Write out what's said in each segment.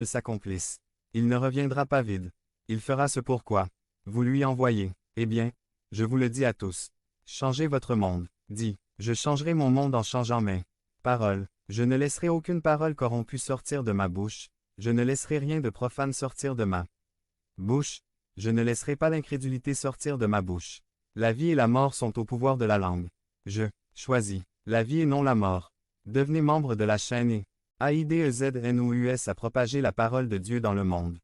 s'accomplisse. Il ne reviendra pas vide. Il fera ce pourquoi vous lui envoyez. Eh bien, je vous le dis à tous. Changez votre monde. Dis, je changerai mon monde en changeant mes paroles. Je ne laisserai aucune parole corrompue sortir de ma bouche. Je ne laisserai rien de profane sortir de ma bouche. Je ne laisserai pas l'incrédulité sortir de ma bouche. La vie et la mort sont au pouvoir de la langue. Je choisis la vie et non la mort. Devenez membre de la chaîne et AIDEZNOUS à propager la parole de Dieu dans le monde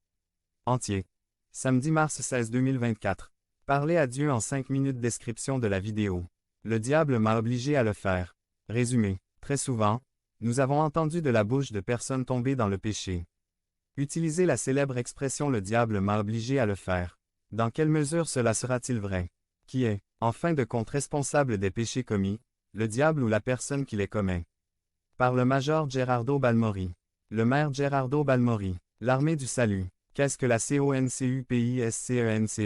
entier. Samedi mars 16 2024. Parlez à Dieu en 5 minutes. Description de la vidéo. Le diable m'a obligé à le faire. Résumé. Très souvent, nous avons entendu de la bouche de personnes tombées dans le péché. Utilisez la célèbre expression « le diable m'a obligé à le faire ». Dans quelle mesure cela sera-t-il vrai? Qui est, en fin de compte, responsable des péchés commis, le diable ou la personne qui les commet? Par le major Gerardo Balmori. Le maire Gerardo Balmori. L'armée du salut. Qu'est-ce que la CONCUPISCENCE?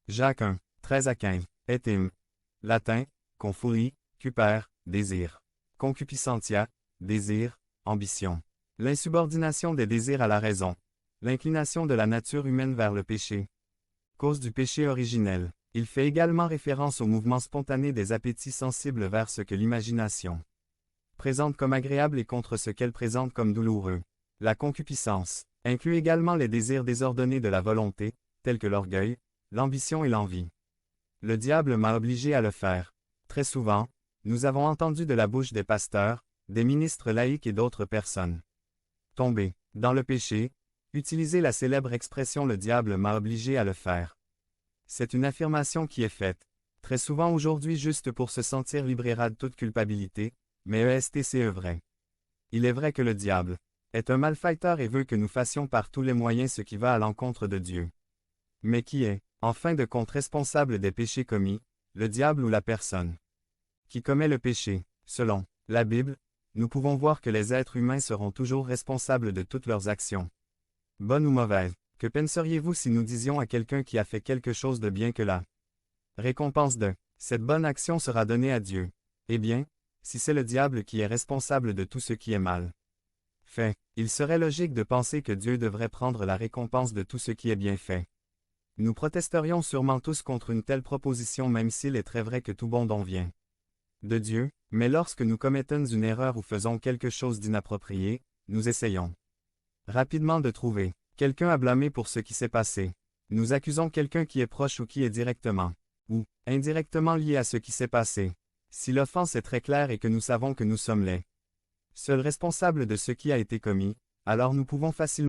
Jacques 1, 13 à 15. Etim. Latin, confuri, cuper, désir. Concupiscentia, désir, ambition. L'insubordination des désirs à la raison. L'inclination de la nature humaine vers le péché. Cause du péché originel. Il fait également référence au mouvement spontané des appétits sensibles vers ce que l'imagination présente comme agréable et contre ce qu'elle présente comme douloureux. La concupiscence inclut également les désirs désordonnés de la volonté, tels que l'orgueil, l'ambition et l'envie. Le diable m'a obligé à le faire. Très souvent, nous avons entendu de la bouche des pasteurs, des ministres laïcs et d'autres personnes tomber dans le péché, utiliser la célèbre expression « le diable m'a obligé à le faire ». C'est une affirmation qui est faite, très souvent aujourd'hui juste pour se sentir libéré de toute culpabilité, mais ESTCE vrai. Il est vrai que le diable est un malfaiteur et veut que nous fassions par tous les moyens ce qui va à l'encontre de Dieu. Mais qui est, en fin de compte, responsable des péchés commis, le diable ou la personne qui commet le péché? Selon la Bible, nous pouvons voir que les êtres humains seront toujours responsables de toutes leurs actions. Bonnes ou mauvaises. Que penseriez-vous si nous disions à quelqu'un qui a fait quelque chose de bien que la récompense de cette bonne action sera donnée à Dieu? Eh bien, si c'est le diable qui est responsable de tout ce qui est mal fait, il serait logique de penser que Dieu devrait prendre la récompense de tout ce qui est bien fait. Nous protesterions sûrement tous contre une telle proposition, même s'il est très vrai que tout bon don vient de Dieu, mais lorsque nous commettons une erreur ou faisons quelque chose d'inapproprié, nous essayons rapidement de trouver quelqu'un à blâmer pour ce qui s'est passé. Nous accusons quelqu'un qui est proche ou qui est directement ou indirectement lié à ce qui s'est passé. Si l'offense est très claire et que nous savons que nous sommes les seuls responsables de ce qui a été commis, alors nous pouvons facilement